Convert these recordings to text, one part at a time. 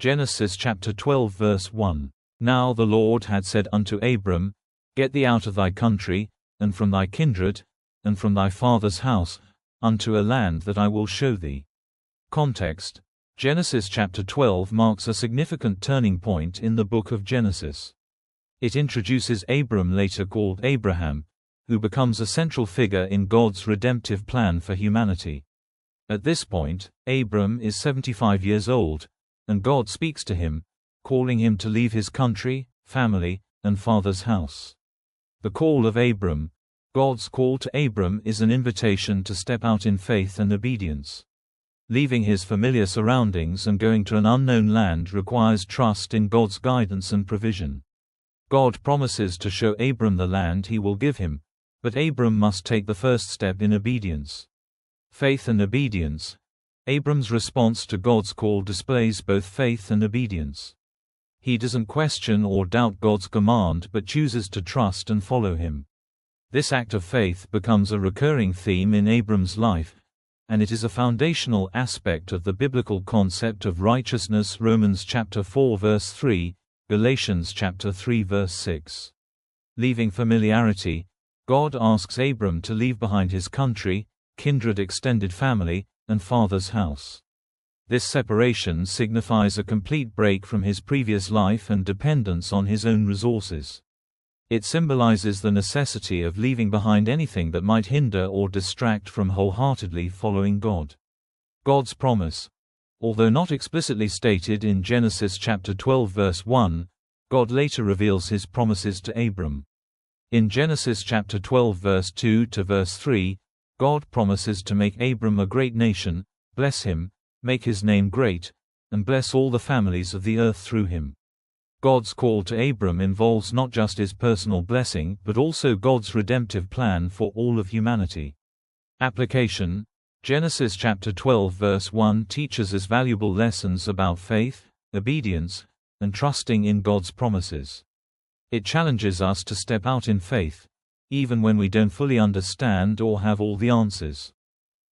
Genesis chapter 12 verse 1. Now the Lord had said unto Abram, Get thee out of thy country, and from thy kindred, and from thy father's house, unto a land that I will show thee. Context: Genesis chapter 12 marks a significant turning point in the book of Genesis. It introduces Abram, later called Abraham, who becomes a central figure in God's redemptive plan for humanity. At this point, Abram is 75 years old, and God speaks to him, calling him to leave his country, family, and father's house. The call of Abram. God's call to Abram is an invitation to step out in faith and obedience. Leaving his familiar surroundings and going to an unknown land requires trust in God's guidance and provision. God promises to show Abram the land he will give him, but Abram must take the first step in obedience. Faith and obedience. Abram's response to God's call displays both faith and obedience. He doesn't question or doubt God's command but chooses to trust and follow him. This act of faith becomes a recurring theme in Abram's life, and it is a foundational aspect of the biblical concept of righteousness. Romans chapter 4 verse 3, Galatians chapter 3 verse 6. Leaving familiarity, God asks Abram to leave behind his country, kindred, extended family, and father's house. This separation signifies a complete break from his previous life and dependence on his own resources. It symbolizes the necessity of leaving behind anything that might hinder or distract from wholeheartedly following God. God's promise. Although not explicitly stated in Genesis chapter 12 verse 1, God later reveals his promises to Abram. In Genesis chapter 12 verse 2 to verse 3, God promises to make Abram a great nation, bless him, make his name great, and bless all the families of the earth through him. God's call to Abram involves not just his personal blessing but also God's redemptive plan for all of humanity. Application. Genesis chapter 12 verse 1 teaches us valuable lessons about faith, obedience, and trusting in God's promises. It challenges us to step out in faith, even when we don't fully understand or have all the answers.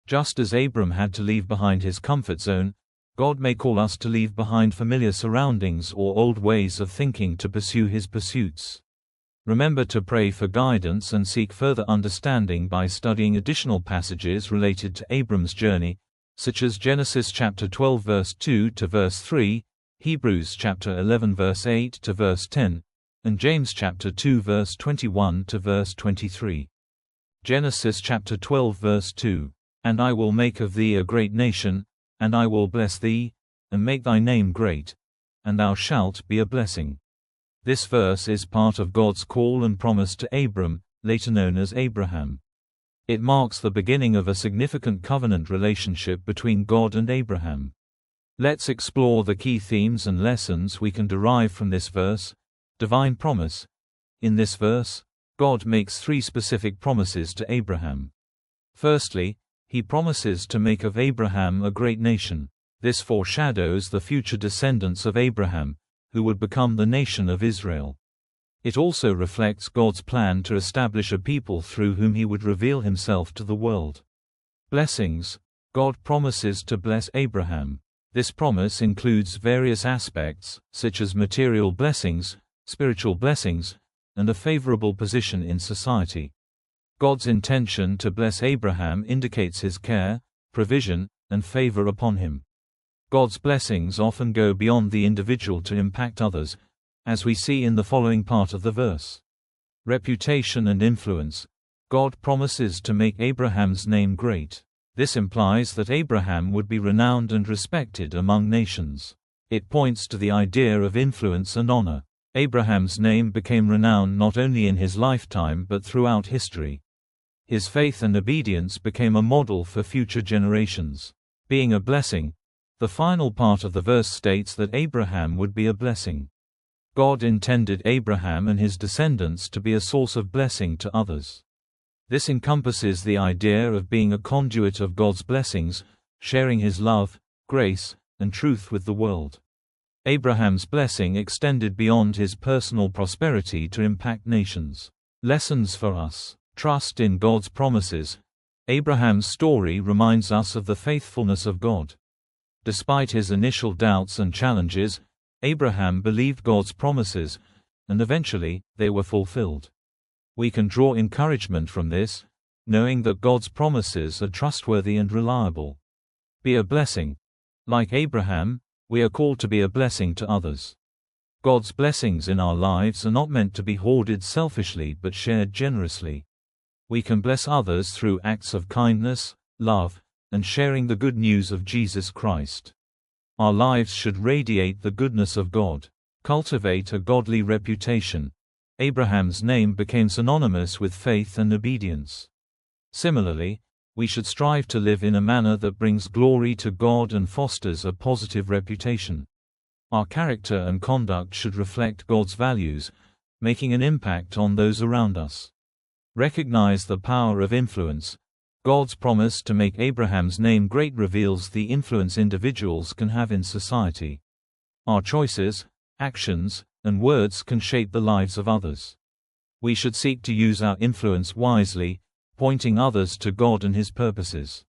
Just as Abram had to leave behind his comfort zone, God may call us to leave behind familiar surroundings or old ways of thinking to pursue his pursuits. Remember to pray for guidance and seek further understanding by studying additional passages related to Abram's journey, such as Genesis chapter 12 verse 2 to verse 3, Hebrews chapter 11 verse 8 to verse 10, and James chapter 2 verse 21 to verse 23. Genesis chapter 12 verse 2. And I will make of thee a great nation, and I will bless thee, and make thy name great, and thou shalt be a blessing. This verse is part of God's call and promise to Abram, later known as Abraham. It marks the beginning of a significant covenant relationship between God and Abraham. Let's explore the key themes and lessons we can derive from this verse. Divine promise. In this verse, God makes three specific promises to Abraham. Firstly, he promises to make of Abraham a great nation. This foreshadows the future descendants of Abraham, who would become the nation of Israel. It also reflects God's plan to establish a people through whom he would reveal himself to the world. Blessings. God promises to bless Abraham. This promise includes various aspects, such as material blessings, spiritual blessings, and a favorable position in society. God's intention to bless Abraham indicates his care, provision, and favor upon him. God's blessings often go beyond the individual to impact others, as we see in the following part of the verse. Reputation and influence. God promises to make Abraham's name great. This implies that Abraham would be renowned and respected among nations. It points to the idea of influence and honor. Abraham's name became renowned not only in his lifetime but throughout history. His faith and obedience became a model for future generations. Being a blessing. The final part of the verse states that Abraham would be a blessing. God intended Abraham and his descendants to be a source of blessing to others. This encompasses the idea of being a conduit of God's blessings, sharing his love, grace, and truth with the world. Abraham's blessing extended beyond his personal prosperity to impact nations. Lessons for us. Trust in God's promises. Abraham's story reminds us of the faithfulness of God. Despite his initial doubts and challenges, Abraham believed God's promises, and eventually, they were fulfilled. We can draw encouragement from this, knowing that God's promises are trustworthy and reliable. Be a blessing. Like Abraham, we are called to be a blessing to others. God's blessings in our lives are not meant to be hoarded selfishly but shared generously. We can bless others through acts of kindness, love, and sharing the good news of Jesus Christ. Our lives should radiate the goodness of God. Cultivate a godly reputation. Abraham's name became synonymous with faith and obedience. Similarly, we should strive to live in a manner that brings glory to God and fosters a positive reputation. Our character and conduct should reflect God's values, making an impact on those around us. Recognize the power of influence. God's promise to make Abraham's name great reveals the influence individuals can have in society. Our choices, actions, and words can shape the lives of others. We should seek to use our influence wisely, pointing others to God and His purposes.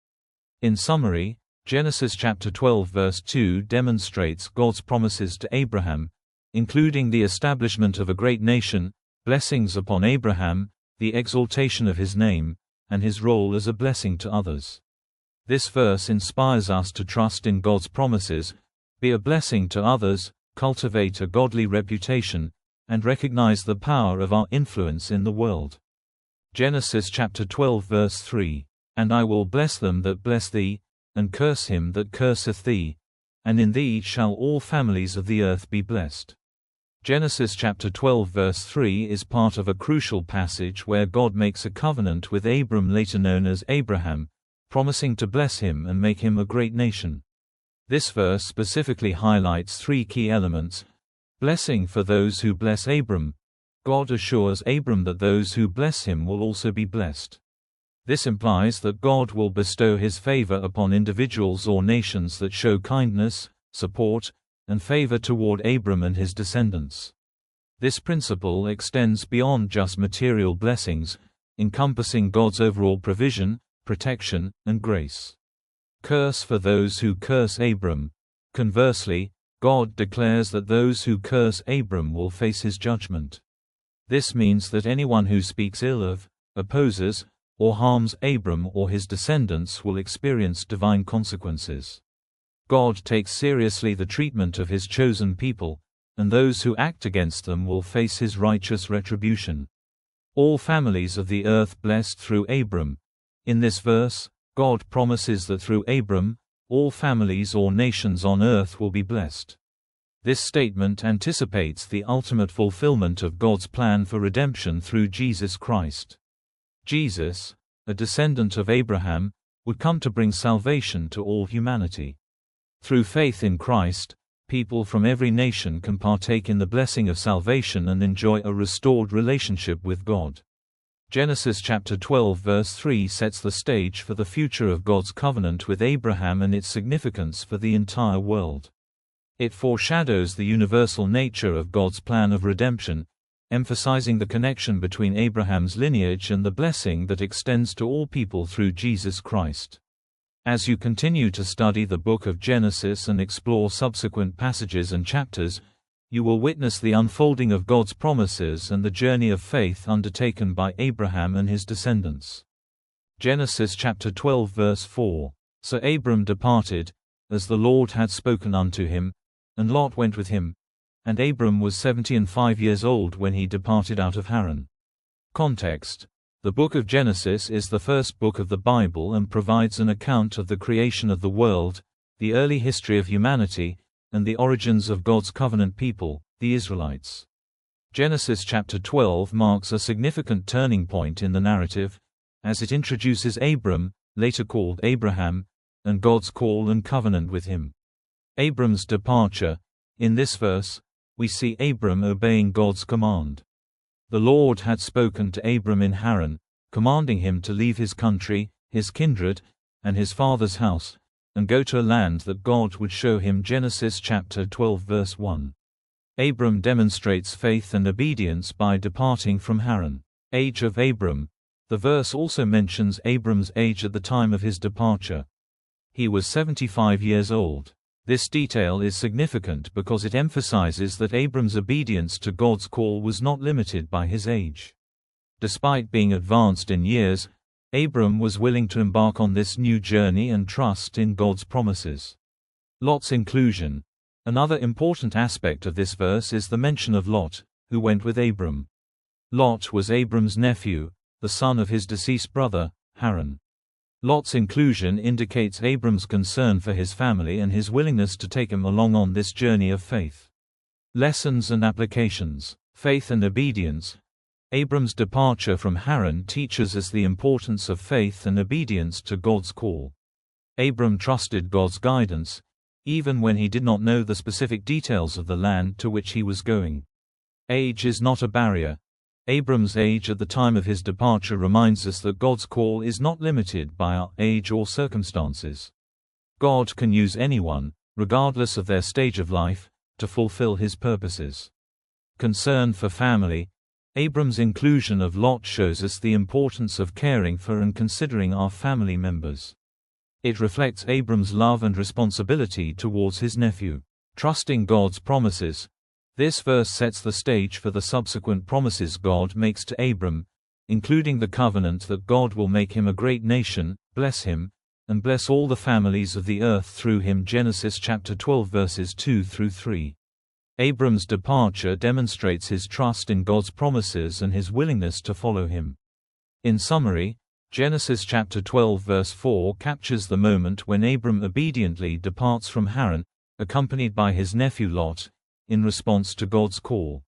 In summary, Genesis chapter 12 verse 2 demonstrates God's promises to Abraham, including the establishment of a great nation, blessings upon Abraham, the exaltation of his name, and his role as a blessing to others. This verse inspires us to trust in God's promises, be a blessing to others, cultivate a godly reputation, and recognize the power of our influence in the world. Genesis chapter 12 verse 3, "And I will bless them that bless thee, and curse him that curseth thee, and in thee shall all families of the earth be blessed." Genesis chapter 12 verse 3 is part of a crucial passage where God makes a covenant with Abram, later known as Abraham, promising to bless him and make him a great nation. This verse specifically highlights three key elements. Blessing for those who bless Abram. God assures Abram that those who bless him will also be blessed. This implies that God will bestow His favor upon individuals or nations that show kindness, support, and favor toward Abram and his descendants. This principle extends beyond just material blessings, encompassing God's overall provision, protection, and grace. Curse for those who curse Abram. Conversely, God declares that those who curse Abram will face His judgment. This means that anyone who speaks ill of, opposes, or harms Abram or his descendants will experience divine consequences. God takes seriously the treatment of His chosen people, and those who act against them will face His righteous retribution. All families of the earth blessed through Abram. In this verse, God promises that through Abram, all families or nations on earth will be blessed. This statement anticipates the ultimate fulfillment of God's plan for redemption through Jesus Christ. Jesus, a descendant of Abraham, would come to bring salvation to all humanity. Through faith in Christ, people from every nation can partake in the blessing of salvation and enjoy a restored relationship with God. Genesis chapter 12 verse 3 sets the stage for the future of God's covenant with Abraham and its significance for the entire world. It foreshadows the universal nature of God's plan of redemption, emphasizing the connection between Abraham's lineage and the blessing that extends to all people through Jesus Christ. As you continue to study the book of Genesis and explore subsequent passages and chapters, you will witness the unfolding of God's promises and the journey of faith undertaken by Abraham and his descendants. Genesis chapter 12 verse 4, "So Abram departed, as the Lord had spoken unto him, and Lot went with him. And Abram was 75 years old when he departed out of Haran." Context: the book of Genesis is the first book of the Bible and provides an account of the creation of the world, the early history of humanity, and the origins of God's covenant people, the Israelites. Genesis chapter 12 marks a significant turning point in the narrative, as it introduces Abram, later called Abraham, and God's call and covenant with him. Abram's departure. In this verse, we see Abram obeying God's command. The Lord had spoken to Abram in Haran, commanding him to leave his country, his kindred, and his father's house, and go to a land that God would show him. Genesis chapter 12 verse 1. Abram demonstrates faith and obedience by departing from Haran. Age of Abram. The verse also mentions Abram's age at the time of his departure. He was 75 years old. This detail is significant because it emphasizes that Abram's obedience to God's call was not limited by his age. Despite being advanced in years, Abram was willing to embark on this new journey and trust in God's promises. Lot's inclusion. Another important aspect of this verse is the mention of Lot, who went with Abram. Lot was Abram's nephew, the son of his deceased brother, Haran. Lot's inclusion indicates Abram's concern for his family and his willingness to take him along on this journey of faith. Lessons and applications. Faith and obedience. Abram's departure from Haran teaches us the importance of faith and obedience to God's call. Abram trusted God's guidance, even when he did not know the specific details of the land to which he was going. Age is not a barrier. Abram's age at the time of his departure reminds us that God's call is not limited by our age or circumstances. God can use anyone, regardless of their stage of life, to fulfill his purposes. Concern for family. Abram's inclusion of Lot shows us the importance of caring for and considering our family members. It reflects Abram's love and responsibility towards his nephew. Trusting God's promises. This verse sets the stage for the subsequent promises God makes to Abram, including the covenant that God will make him a great nation, bless him, and bless all the families of the earth through him. Genesis chapter 12 verses 2 through 3. Abram's departure demonstrates his trust in God's promises and his willingness to follow him. In summary, Genesis chapter 12 verse 4 captures the moment when Abram obediently departs from Haran, accompanied by his nephew Lot, in response to God's call.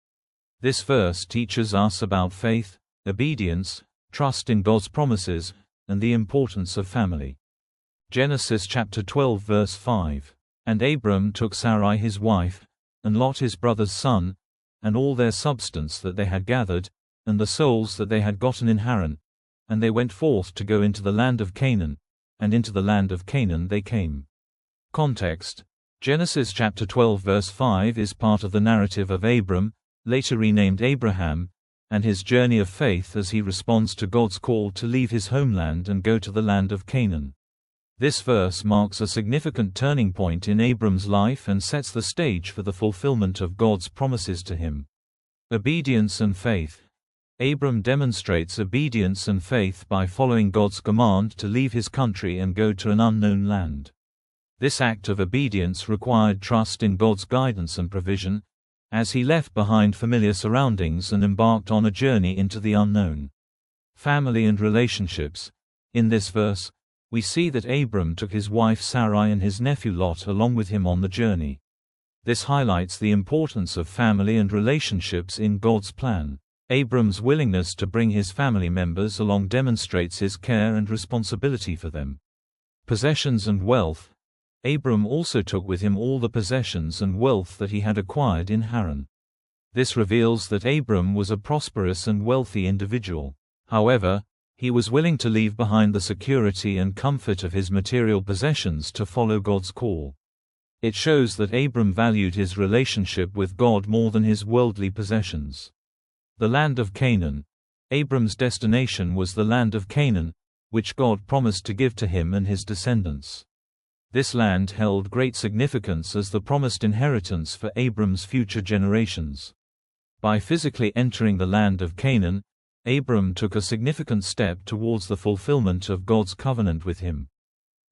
This verse teaches us about faith, obedience, trust in God's promises, and the importance of family. Genesis chapter 12 verse 5. And Abram took Sarai his wife, and Lot his brother's son, and all their substance that they had gathered, and the souls that they had gotten in Haran, and they went forth to go into the land of Canaan, and into the land of Canaan they came. Context. Genesis chapter 12 verse 5 is part of the narrative of Abram, later renamed Abraham, and his journey of faith as he responds to God's call to leave his homeland and go to the land of Canaan. This verse marks a significant turning point in Abram's life and sets the stage for the fulfillment of God's promises to him. Obedience and faith. Abram demonstrates obedience and faith by following God's command to leave his country and go to an unknown land. This act of obedience required trust in God's guidance and provision, as he left behind familiar surroundings and embarked on a journey into the unknown. Family and relationships. In this verse, we see that Abram took his wife Sarai and his nephew Lot along with him on the journey. This highlights the importance of family and relationships in God's plan. Abram's willingness to bring his family members along demonstrates his care and responsibility for them. Possessions and wealth. Abram also took with him all the possessions and wealth that he had acquired in Haran. This reveals that Abram was a prosperous and wealthy individual. However, he was willing to leave behind the security and comfort of his material possessions to follow God's call. It shows that Abram valued his relationship with God more than his worldly possessions. The land of Canaan. Abram's destination was the land of Canaan, which God promised to give to him and his descendants. This land held great significance as the promised inheritance for Abram's future generations. By physically entering the land of Canaan, Abram took a significant step towards the fulfillment of God's covenant with him.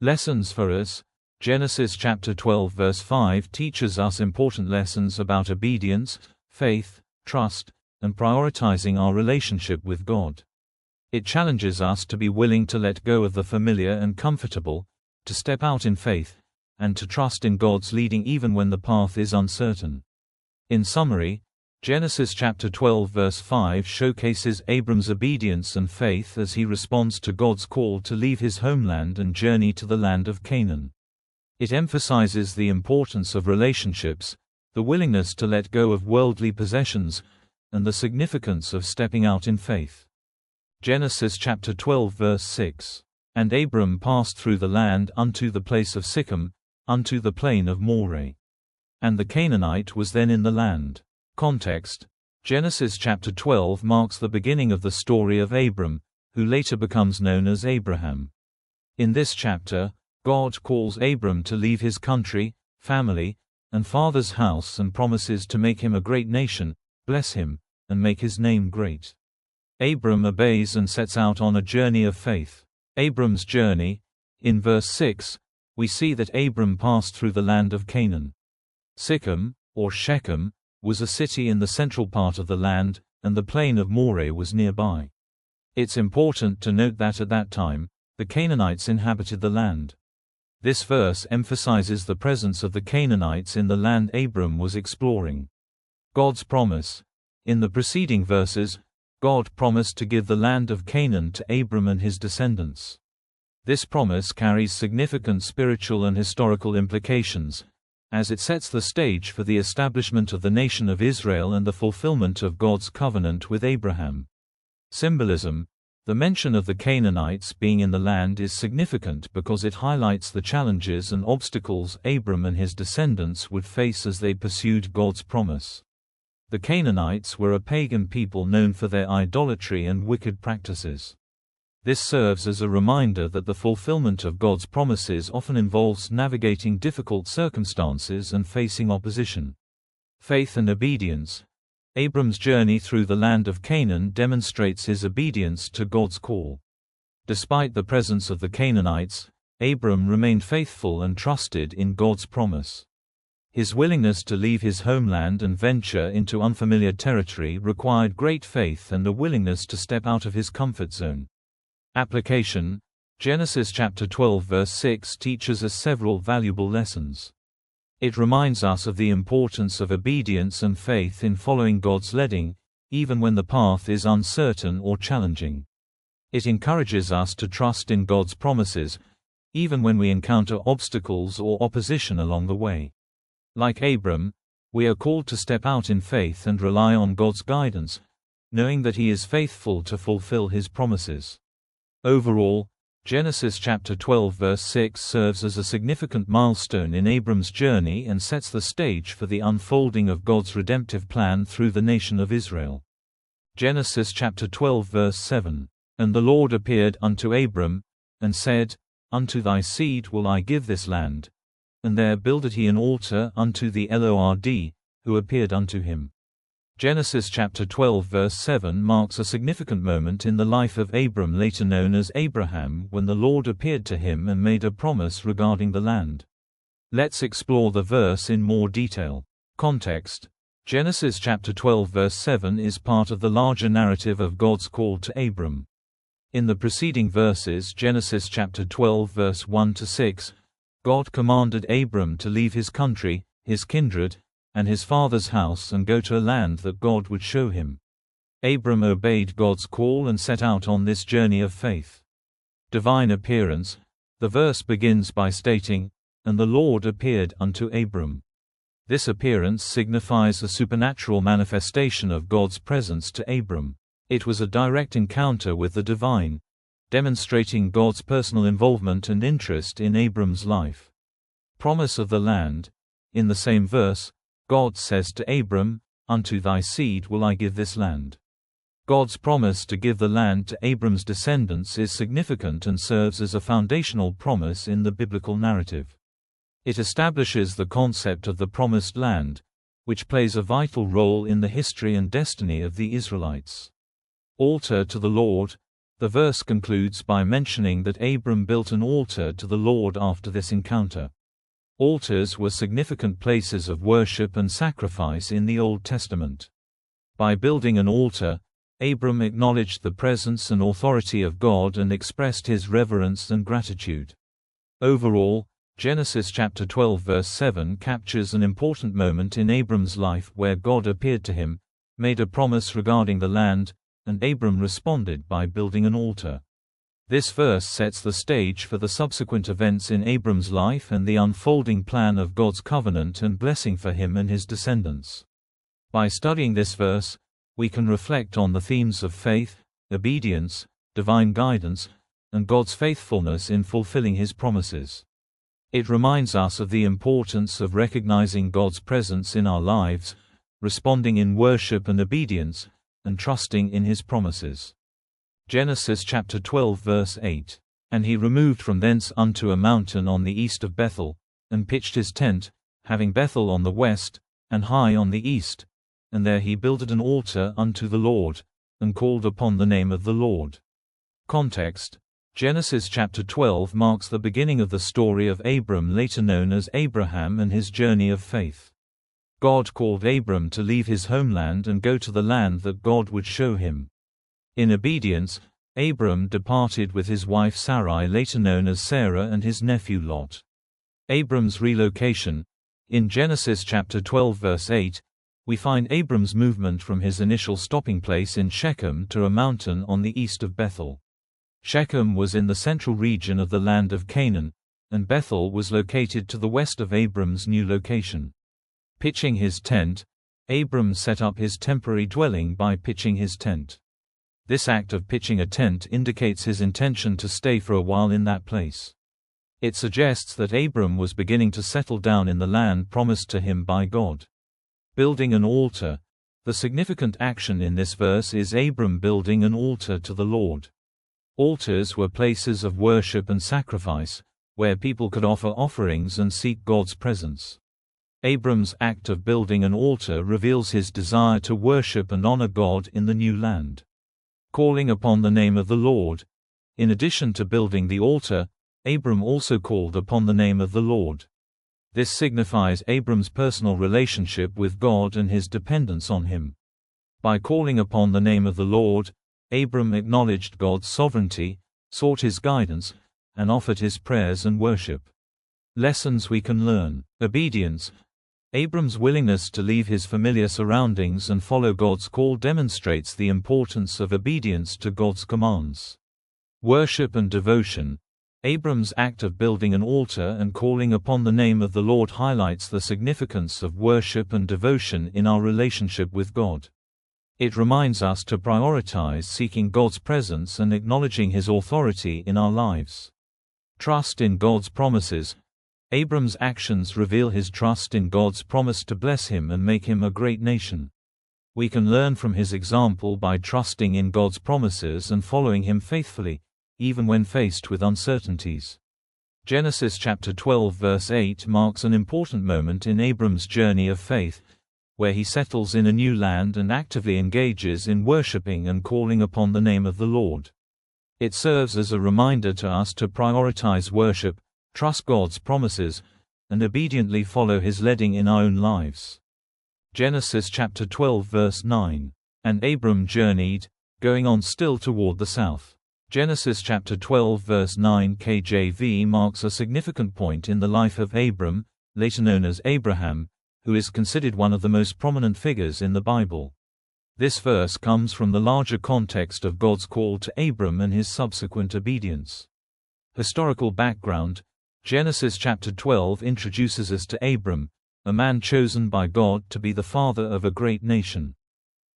Lessons for us. Genesis chapter 12 verse 5 teaches us important lessons about obedience, faith, trust, and prioritizing our relationship with God. It challenges us to be willing to let go of the familiar and comfortable, to step out in faith, and to trust in God's leading even when the path is uncertain. In summary, Genesis chapter 12 verse 5 showcases Abram's obedience and faith as he responds to God's call to leave his homeland and journey to the land of Canaan. It emphasizes the importance of relationships, the willingness to let go of worldly possessions, and the significance of stepping out in faith. Genesis chapter 12 verse 6. And Abram passed through the land unto the place of Sichem, unto the plain of Moreh. And the Canaanite was then in the land. Context. Genesis chapter 12 marks the beginning of the story of Abram, who later becomes known as Abraham. In this chapter, God calls Abram to leave his country, family, and father's house, and promises to make him a great nation, bless him, and make his name great. Abram obeys and sets out on a journey of faith. Abram's journey. In verse 6, we see that Abram passed through the land of Canaan. Sichem, or Shechem, was a city in the central part of the land, and the plain of Moreh was nearby. It's important to note that at that time, the Canaanites inhabited the land. This verse emphasizes the presence of the Canaanites in the land Abram was exploring. God's promise. In the preceding verses, God promised to give the land of Canaan to Abram and his descendants. This promise carries significant spiritual and historical implications, as it sets the stage for the establishment of the nation of Israel and the fulfillment of God's covenant with Abraham. Symbolism. The mention of the Canaanites being in the land is significant because it highlights the challenges and obstacles Abram and his descendants would face as they pursued God's promise. The Canaanites were a pagan people known for their idolatry and wicked practices. This serves as a reminder that the fulfillment of God's promises often involves navigating difficult circumstances and facing opposition. Faith and obedience. Abram's journey through the land of Canaan demonstrates his obedience to God's call. Despite the presence of the Canaanites, Abram remained faithful and trusted in God's promise. His willingness to leave his homeland and venture into unfamiliar territory required great faith and a willingness to step out of his comfort zone. Application. Genesis chapter 12 verse 6 teaches us several valuable lessons. It reminds us of the importance of obedience and faith in following God's leading, even when the path is uncertain or challenging. It encourages us to trust in God's promises, even when we encounter obstacles or opposition along the way. Like Abram, we are called to step out in faith and rely on God's guidance, knowing that He is faithful to fulfill His promises. Overall, Genesis chapter 12 verse 6 serves as a significant milestone in Abram's journey and sets the stage for the unfolding of God's redemptive plan through the nation of Israel. Genesis chapter 12 verse 7. And the Lord appeared unto Abram, and said, Unto thy seed will I give this land. And there builded he an altar unto the Lord, who appeared unto him. Genesis chapter 12 verse 7 marks a significant moment in the life of Abram, later known as Abraham, when the Lord appeared to him and made a promise regarding the land. Let's explore the verse in more detail. Context. Genesis chapter 12 verse 7 is part of the larger narrative of God's call to Abram. In the preceding verses, Genesis chapter 12 verse 1 to 6, God commanded Abram to leave his country, his kindred, and his father's house and go to a land that God would show him. Abram obeyed God's call and set out on this journey of faith. Divine appearance. The verse begins by stating, And the Lord appeared unto Abram. This appearance signifies a supernatural manifestation of God's presence to Abram. It was a direct encounter with the divine, demonstrating God's personal involvement and interest in Abram's life. Promise of the land. In the same verse, God says to Abram, Unto thy seed will I give this land. God's promise to give the land to Abram's descendants is significant and serves as a foundational promise in the biblical narrative. It establishes the concept of the promised land, which plays a vital role in the history and destiny of the Israelites. Altar to the Lord. The verse concludes by mentioning that Abram built an altar to the Lord after this encounter. Altars were significant places of worship and sacrifice in the Old Testament. By building an altar, Abram acknowledged the presence and authority of God and expressed his reverence and gratitude. Overall, Genesis chapter 12 verse 7 captures an important moment in Abram's life where God appeared to him, made a promise regarding the land, and Abram responded by building an altar. This verse sets the stage for the subsequent events in Abram's life and the unfolding plan of God's covenant and blessing for him and his descendants. By studying this verse, we can reflect on the themes of faith, obedience, divine guidance, and God's faithfulness in fulfilling His promises. It reminds us of the importance of recognizing God's presence in our lives, responding in worship and obedience, and trusting in His promises. Genesis chapter 12 verse 8. And he removed from thence unto a mountain on the east of Bethel, and pitched his tent, having Bethel on the west, and Hai on the east, and there he builded an altar unto the Lord, and called upon the name of the Lord. Context: Genesis chapter 12 marks the beginning of the story of Abram, later known as Abraham, and his journey of faith. God called Abram to leave his homeland and go to the land that God would show him. In obedience, Abram departed with his wife Sarai, later known as Sarah, and his nephew Lot. Abram's relocation. In Genesis chapter 12 verse 8, we find Abram's movement from his initial stopping place in Shechem to a mountain on the east of Bethel. Shechem was in the central region of the land of Canaan, and Bethel was located to the west of Abram's new location. Pitching his tent, Abram set up his temporary dwelling by pitching his tent. This act of pitching a tent indicates his intention to stay for a while in that place. It suggests that Abram was beginning to settle down in the land promised to him by God. Building an altar. The significant action in this verse is Abram building an altar to the Lord. Altars were places of worship and sacrifice, where people could offer offerings and seek God's presence. Abram's act of building an altar reveals his desire to worship and honor God in the new land. Calling upon the name of the Lord. In addition to building the altar, Abram also called upon the name of the Lord. This signifies Abram's personal relationship with God and his dependence on him. By calling upon the name of the Lord, Abram acknowledged God's sovereignty, sought his guidance, and offered his prayers and worship. Lessons we can learn. Obedience. Abram's willingness to leave his familiar surroundings and follow God's call demonstrates the importance of obedience to God's commands. Worship and devotion. Abram's act of building an altar and calling upon the name of the Lord highlights the significance of worship and devotion in our relationship with God. It reminds us to prioritize seeking God's presence and acknowledging His authority in our lives. Trust in God's promises. Abram's actions reveal his trust in God's promise to bless him and make him a great nation. We can learn from his example by trusting in God's promises and following Him faithfully, even when faced with uncertainties. Genesis chapter 12 verse 8 marks an important moment in Abram's journey of faith, where he settles in a new land and actively engages in worshiping and calling upon the name of the Lord. It serves as a reminder to us to prioritize worship, trust God's promises, and obediently follow His leading in our own lives. Genesis chapter 12 verse 9. And Abram journeyed, going on still toward the south. Genesis chapter 12 verse 9 KJV marks a significant point in the life of Abram, later known as Abraham, who is considered one of the most prominent figures in the Bible. This verse comes from the larger context of God's call to Abram and his subsequent obedience. Historical background. Genesis chapter 12 introduces us to Abram, a man chosen by God to be the father of a great nation.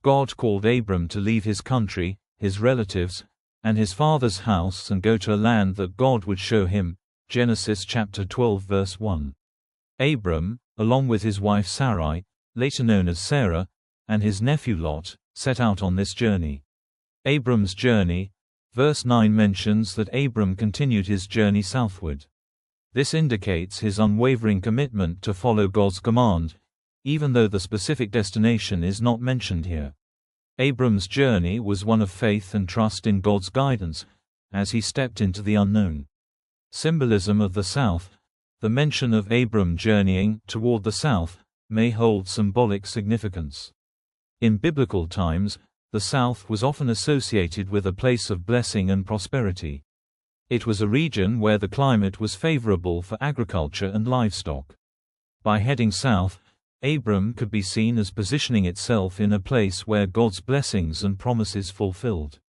God called Abram to leave his country, his relatives, and his father's house and go to a land that God would show him. Genesis chapter 12 verse 1. Abram, along with his wife Sarai, later known as Sarah, and his nephew Lot, set out on this journey. Abram's journey. Verse 9 mentions that Abram continued his journey southward. This indicates his unwavering commitment to follow God's command, even though the specific destination is not mentioned here. Abram's journey was one of faith and trust in God's guidance, as he stepped into the unknown. Symbolism of the south. The mention of Abram journeying toward the south may hold symbolic significance. In biblical times, the south was often associated with a place of blessing and prosperity. It was a region where the climate was favorable for agriculture and livestock. By heading south, Abram could be seen as positioning itself in a place where God's blessings and promises fulfilled.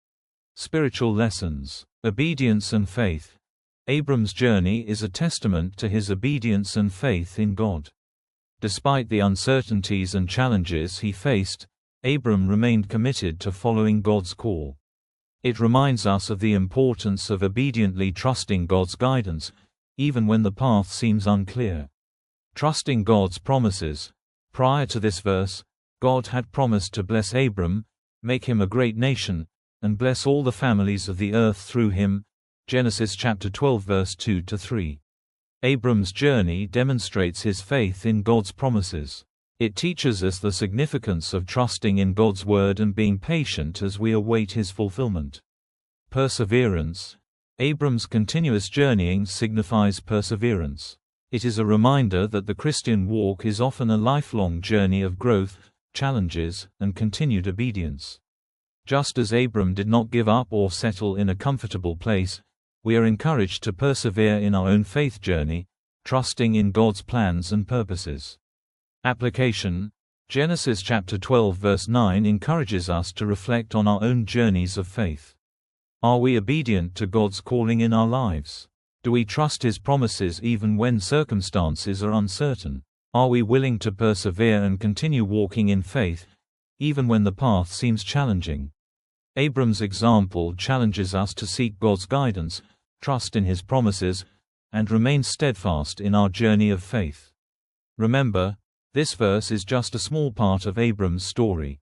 Spiritual lessons. Obedience and faith. Abram's journey is a testament to his obedience and faith in God. Despite the uncertainties and challenges he faced, Abram remained committed to following God's call. It reminds us of the importance of obediently trusting God's guidance, even when the path seems unclear. Trusting God's promises. Prior to this verse, God had promised to bless Abram, make him a great nation, and bless all the families of the earth through him. Genesis chapter 12 verse 2-3. Abram's journey demonstrates his faith in God's promises. It teaches us the significance of trusting in God's word and being patient as we await his fulfillment. Perseverance. Abram's continuous journeying signifies perseverance. It is a reminder that the Christian walk is often a lifelong journey of growth, challenges, and continued obedience. Just as Abram did not give up or settle in a comfortable place, we are encouraged to persevere in our own faith journey, trusting in God's plans and purposes. Application. Genesis chapter 12 verse 9 encourages us to reflect on our own journeys of faith. Are we obedient to God's calling in our lives? Do we trust His promises even when circumstances are uncertain? Are we willing to persevere and continue walking in faith, even when the path seems challenging? Abram's example challenges us to seek God's guidance, trust in His promises, and remain steadfast in our journey of faith. Remember, this verse is just a small part of Abram's story.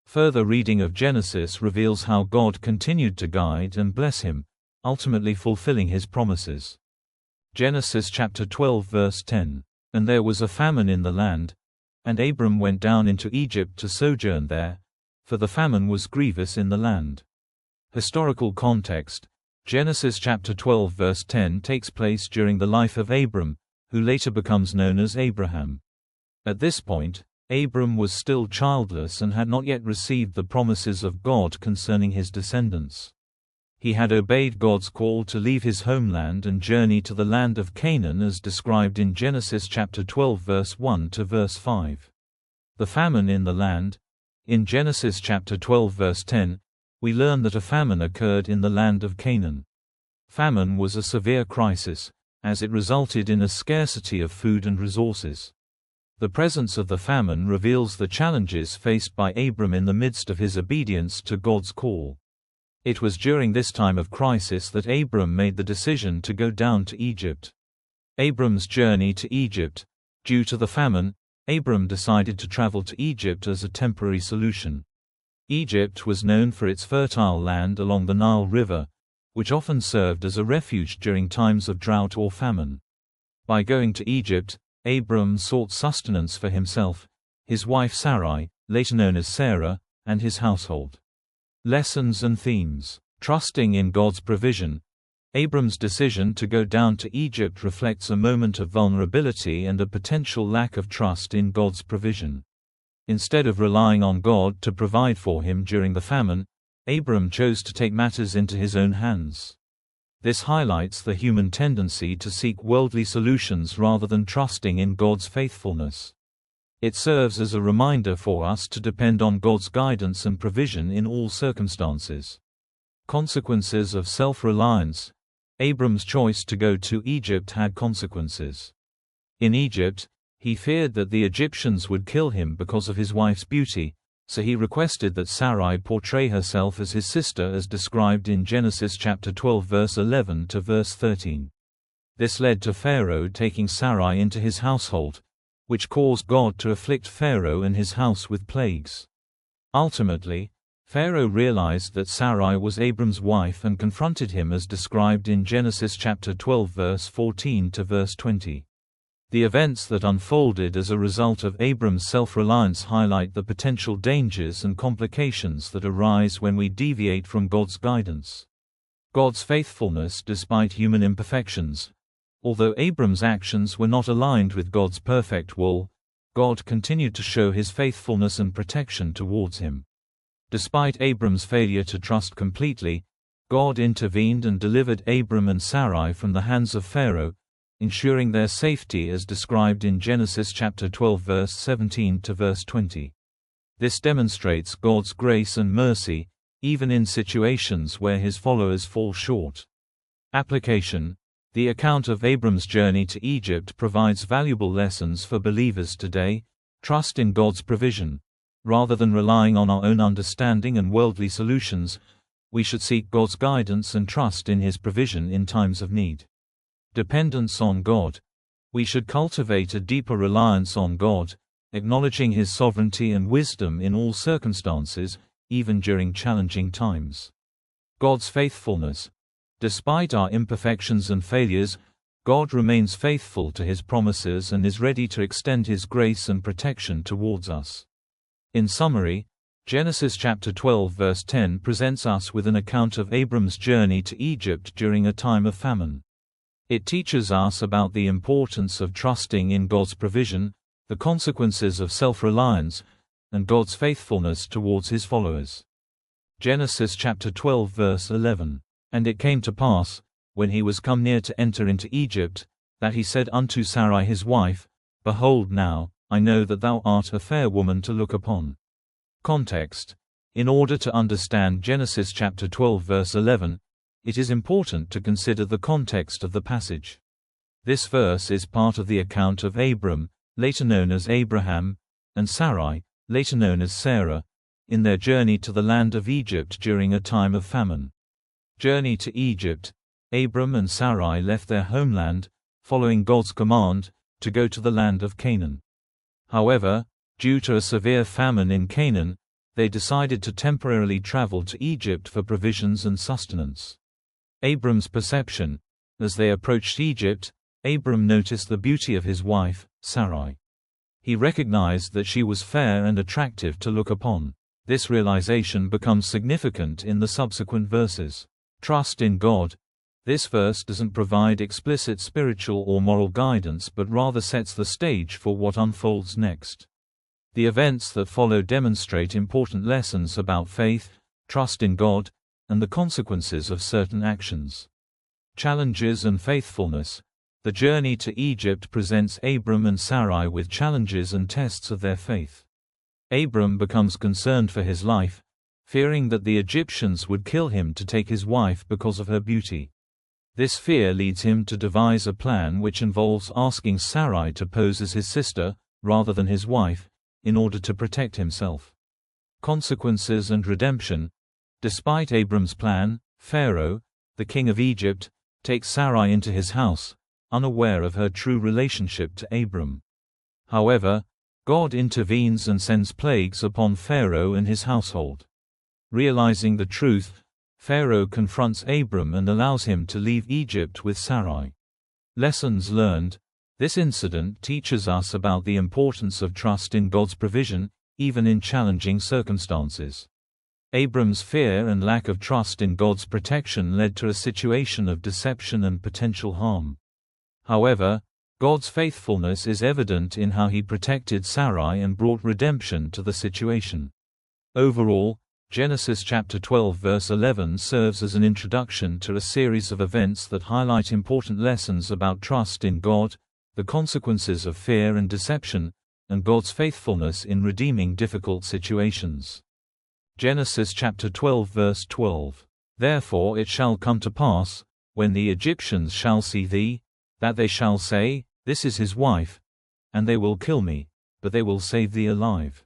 Further reading of Genesis reveals how God continued to guide and bless him, ultimately fulfilling His promises. Genesis chapter 12 verse 10. And there was a famine in the land, and Abram went down into Egypt to sojourn there, for the famine was grievous in the land. Historical context. Genesis chapter 12 verse 10 takes place during the life of Abram, who later becomes known as Abraham. At this point, Abram was still childless and had not yet received the promises of God concerning his descendants. He had obeyed God's call to leave his homeland and journey to the land of Canaan as described in Genesis chapter 12 verse 1 to verse 5. The famine in the land. In Genesis chapter 12 verse 10, we learn that a famine occurred in the land of Canaan. Famine was a severe crisis, as it resulted in a scarcity of food and resources. The presence of the famine reveals the challenges faced by Abram in the midst of his obedience to God's call. It was during this time of crisis that Abram made the decision to go down to Egypt. Abram's journey to Egypt. Due to the famine, Abram decided to travel to Egypt as a temporary solution. Egypt was known for its fertile land along the Nile River, which often served as a refuge during times of drought or famine. By going to Egypt, Abram sought sustenance for himself, his wife Sarai, later known as Sarah, and his household. Lessons and themes. Trusting in God's provision. Abram's decision to go down to Egypt reflects a moment of vulnerability and a potential lack of trust in God's provision. Instead of relying on God to provide for him during the famine, Abram chose to take matters into his own hands. This highlights the human tendency to seek worldly solutions rather than trusting in God's faithfulness. It serves as a reminder for us to depend on God's guidance and provision in all circumstances. Consequences of self-reliance. Abram's choice to go to Egypt had consequences. In Egypt, he feared that the Egyptians would kill him because of his wife's beauty, so he requested that Sarai portray herself as his sister as described in Genesis chapter 12 verse 11 to verse 13. This led to Pharaoh taking Sarai into his household, which caused God to afflict Pharaoh and his house with plagues. Ultimately, Pharaoh realized that Sarai was Abram's wife and confronted him as described in Genesis chapter 12 verse 14 to verse 20. The events that unfolded as a result of Abram's self-reliance highlight the potential dangers and complications that arise when we deviate from God's guidance. God's faithfulness despite human imperfections. Although Abram's actions were not aligned with God's perfect will, God continued to show His faithfulness and protection towards him. Despite Abram's failure to trust completely, God intervened and delivered Abram and Sarai from the hands of Pharaoh, ensuring their safety as described in Genesis chapter 12 verse 17 to verse 20. This demonstrates God's grace and mercy, even in situations where His followers fall short. Application. The account of Abram's journey to Egypt provides valuable lessons for believers today. Trust in God's provision. Rather than relying on our own understanding and worldly solutions, we should seek God's guidance and trust in His provision in times of need. Dependence on God. We should cultivate a deeper reliance on God, acknowledging His sovereignty and wisdom in all circumstances, even during challenging times. God's faithfulness. Despite our imperfections and failures, God remains faithful to His promises and is ready to extend His grace and protection towards us. In summary, Genesis chapter 12 verse 10 presents us with an account of Abram's journey to Egypt during a time of famine. It teaches us about the importance of trusting in God's provision, the consequences of self-reliance, and God's faithfulness towards His followers. Genesis chapter 12 verse 11. And it came to pass, when he was come near to enter into Egypt, that he said unto Sarai his wife, Behold now, I know that thou art a fair woman to look upon. Context. In order to understand Genesis chapter 12 verse 11, it is important to consider the context of the passage. This verse is part of the account of Abram, later known as Abraham, and Sarai, later known as Sarah, in their journey to the land of Egypt during a time of famine. Journey to Egypt. Abram and Sarai left their homeland, following God's command, to go to the land of Canaan. However, due to a severe famine in Canaan, they decided to temporarily travel to Egypt for provisions and sustenance. Abram's perception. As they approached Egypt, Abram noticed the beauty of his wife, Sarai. He recognized that she was fair and attractive to look upon. This realization becomes significant in the subsequent verses. Trust in God. This verse doesn't provide explicit spiritual or moral guidance but rather sets the stage for what unfolds next. The events that follow demonstrate important lessons about faith, trust in God, and the consequences of certain actions. Challenges and faithfulness. The journey to Egypt presents Abram and Sarai with challenges and tests of their faith. Abram becomes concerned for his life, fearing that the Egyptians would kill him to take his wife because of her beauty. This fear leads him to devise a plan which involves asking Sarai to pose as his sister, rather than his wife, in order to protect himself. Consequences and redemption. Despite Abram's plan, Pharaoh, the king of Egypt, takes Sarai into his house, unaware of her true relationship to Abram. However, God intervenes and sends plagues upon Pharaoh and his household. Realizing the truth, Pharaoh confronts Abram and allows him to leave Egypt with Sarai. Lessons learned. This incident teaches us about the importance of trust in God's provision, even in challenging circumstances. Abram's fear and lack of trust in God's protection led to a situation of deception and potential harm. However, God's faithfulness is evident in how He protected Sarai and brought redemption to the situation. Overall, Genesis chapter 12 verse 11 serves as an introduction to a series of events that highlight important lessons about trust in God, the consequences of fear and deception, and God's faithfulness in redeeming difficult situations. Genesis chapter 12 verse 12. Therefore it shall come to pass, when the Egyptians shall see thee, that they shall say, This is his wife, and they will kill me, but they will save thee alive.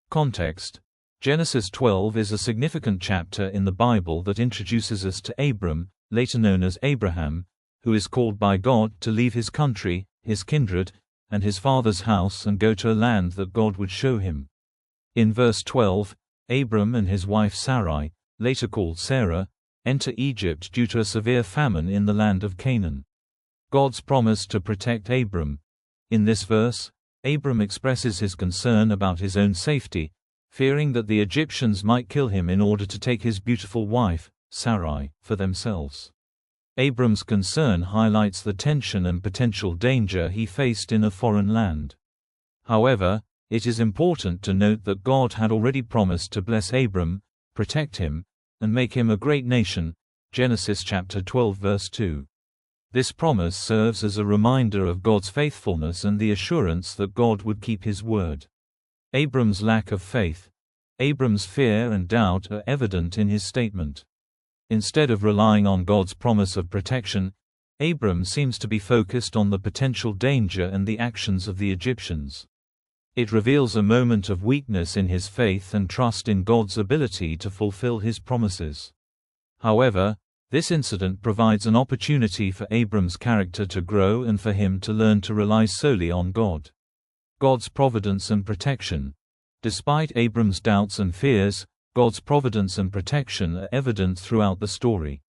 Context. Genesis 12 is a significant chapter in the Bible that introduces us to Abram, later known as Abraham, who is called by God to leave his country, his kindred, and his father's house and go to a land that God would show him. In verse 12, Abram and his wife Sarai, later called Sarah, enter Egypt due to a severe famine in the land of Canaan. God's promise to protect Abram. In this verse, Abram expresses his concern about his own safety, fearing that the Egyptians might kill him in order to take his beautiful wife, Sarai, for themselves. Abram's concern highlights the tension and potential danger he faced in a foreign land. However, it is important to note that God had already promised to bless Abram, protect him, and make him a great nation, Genesis chapter 12 verse 2. This promise serves as a reminder of God's faithfulness and the assurance that God would keep His word. Abram's lack of faith. Abram's fear and doubt are evident in his statement. Instead of relying on God's promise of protection, Abram seems to be focused on the potential danger and the actions of the Egyptians. It reveals a moment of weakness in his faith and trust in God's ability to fulfill His promises. However, this incident provides an opportunity for Abram's character to grow and for him to learn to rely solely on God. God's providence and protection. Despite Abram's doubts and fears, God's providence and protection are evident throughout the story.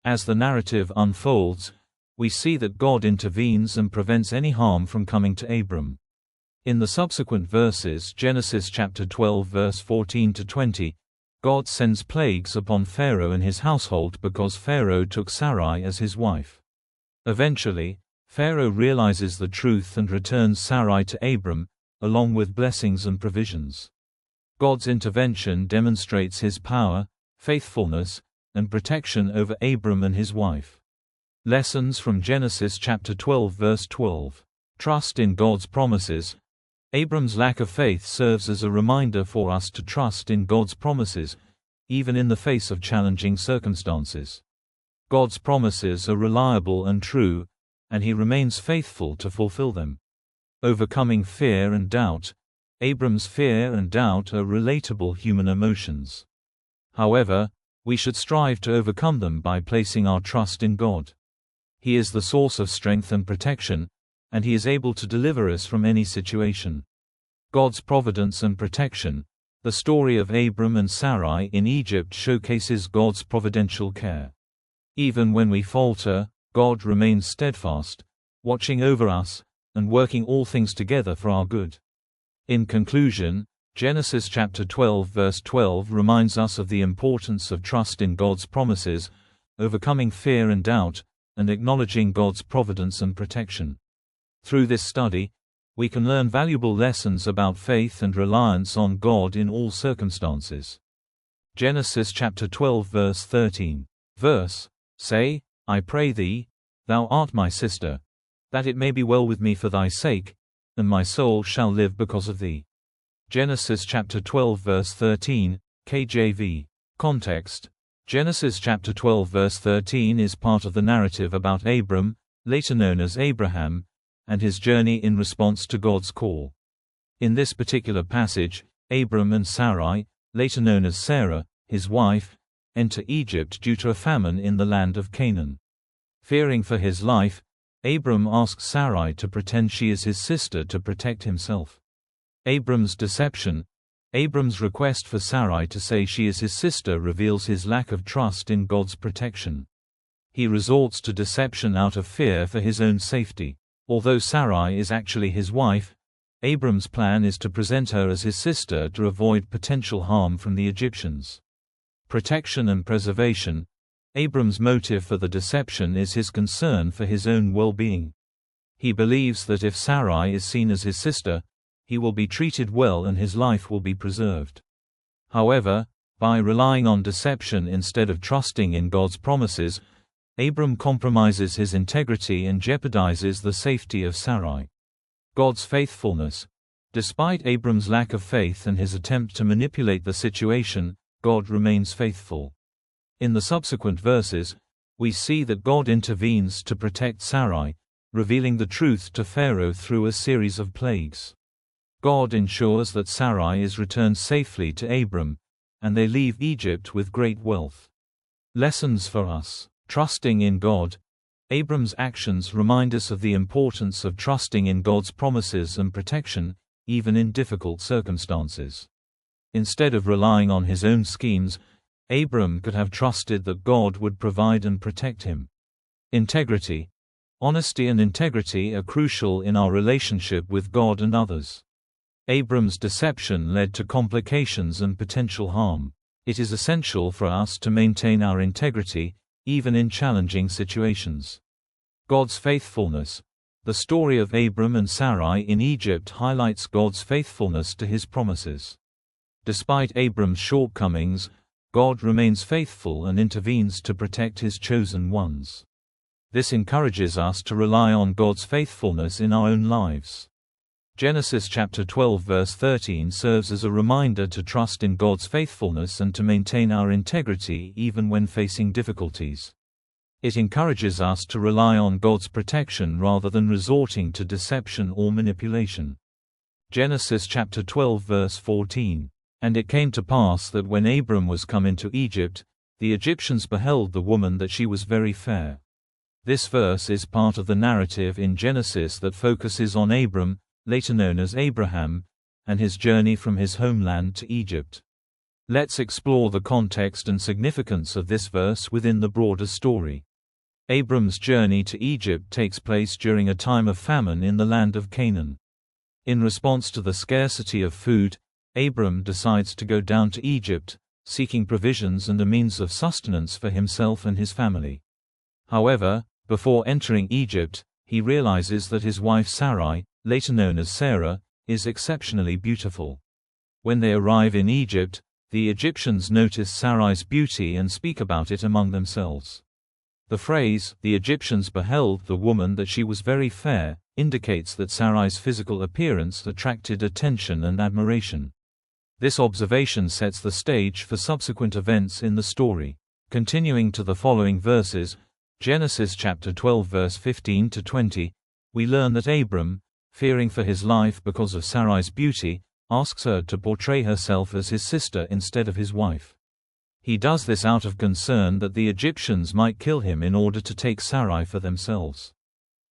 As the narrative unfolds, we see that God intervenes and prevents any harm from coming to Abram. In the subsequent verses, Genesis chapter 12 verse 14 to 20, God sends plagues upon Pharaoh and his household because Pharaoh took Sarai as his wife. Eventually, Pharaoh realizes the truth and returns Sarai to Abram, along with blessings and provisions. God's intervention demonstrates his power, faithfulness, and protection over Abram and his wife. Lessons from Genesis chapter 12 verse 12. Trust in God's promises. Abram's lack of faith serves as a reminder for us to trust in God's promises, even in the face of challenging circumstances. God's promises are reliable and true, and He remains faithful to fulfill them. Overcoming fear and doubt. Abram's fear and doubt are relatable human emotions. However, we should strive to overcome them by placing our trust in God. He is the source of strength and protection, and He is able to deliver us from any situation. God's providence and protection. The story of Abram and Sarai in Egypt showcases God's providential care. Even when we falter, God remains steadfast, watching over us, and working all things together for our good. In conclusion, Genesis chapter 12 verse 12 reminds us of the importance of trust in God's promises, overcoming fear and doubt, and acknowledging God's providence and protection. Through this study, we can learn valuable lessons about faith and reliance on God in all circumstances. Genesis chapter 12 verse 13. Say, I pray thee, thou art my sister, that it may be well with me for thy sake, and my soul shall live because of thee. Genesis chapter 12 verse 13, KJV. Context. Genesis chapter 12 verse 13 is part of the narrative about Abram, later known as Abraham, and his journey in response to God's call. In this particular passage, Abram and Sarai, later known as Sarah, his wife, enter Egypt due to a famine in the land of Canaan. Fearing for his life, Abram asks Sarai to pretend she is his sister to protect himself. Abram's deception. Abram's request for Sarai to say she is his sister reveals his lack of trust in God's protection. He resorts to deception out of fear for his own safety. Although Sarai is actually his wife, Abram's plan is to present her as his sister to avoid potential harm from the Egyptians. Protection and preservation. Abram's motive for the deception is his concern for his own well-being. He believes that if Sarai is seen as his sister, he will be treated well and his life will be preserved. However, by relying on deception instead of trusting in God's promises, Abram compromises his integrity and jeopardizes the safety of Sarai. God's faithfulness. Despite Abram's lack of faith and his attempt to manipulate the situation, God remains faithful. In the subsequent verses, we see that God intervenes to protect Sarai, revealing the truth to Pharaoh through a series of plagues. God ensures that Sarai is returned safely to Abram, and they leave Egypt with great wealth. Lessons for us. Trusting in God. Abram's actions remind us of the importance of trusting in God's promises and protection, even in difficult circumstances. Instead of relying on his own schemes, Abram could have trusted that God would provide and protect him. Integrity. Honesty and integrity are crucial in our relationship with God and others. Abram's deception led to complications and potential harm. It is essential for us to maintain our integrity, even in challenging situations. God's faithfulness. The story of Abram and Sarai in Egypt highlights God's faithfulness to His promises. Despite Abram's shortcomings, God remains faithful and intervenes to protect His chosen ones. This encourages us to rely on God's faithfulness in our own lives. Genesis chapter 12 verse 13 serves as a reminder to trust in God's faithfulness and to maintain our integrity even when facing difficulties. It encourages us to rely on God's protection rather than resorting to deception or manipulation. Genesis chapter 12 verse 14. And it came to pass that when Abram was come into Egypt, the Egyptians beheld the woman that she was very fair. This verse is part of the narrative in Genesis that focuses on Abram, later known as Abraham, and his journey from his homeland to Egypt. Let's explore the context and significance of this verse within the broader story. Abram's journey to Egypt takes place during a time of famine in the land of Canaan. In response to the scarcity of food, Abram decides to go down to Egypt, seeking provisions and a means of sustenance for himself and his family. However, before entering Egypt, he realizes that his wife Sarai, later known as Sarah, is exceptionally beautiful. When they arrive in Egypt, the Egyptians notice Sarai's beauty and speak about it among themselves. The phrase, "the Egyptians beheld the woman that she was very fair," indicates that Sarai's physical appearance attracted attention and admiration. This observation sets the stage for subsequent events in the story. Continuing to the following verses, Genesis chapter 12 verse 15 to 20, we learn that Abram, fearing for his life because of Sarai's beauty, asks her to portray herself as his sister instead of his wife. He does this out of concern that the Egyptians might kill him in order to take Sarai for themselves.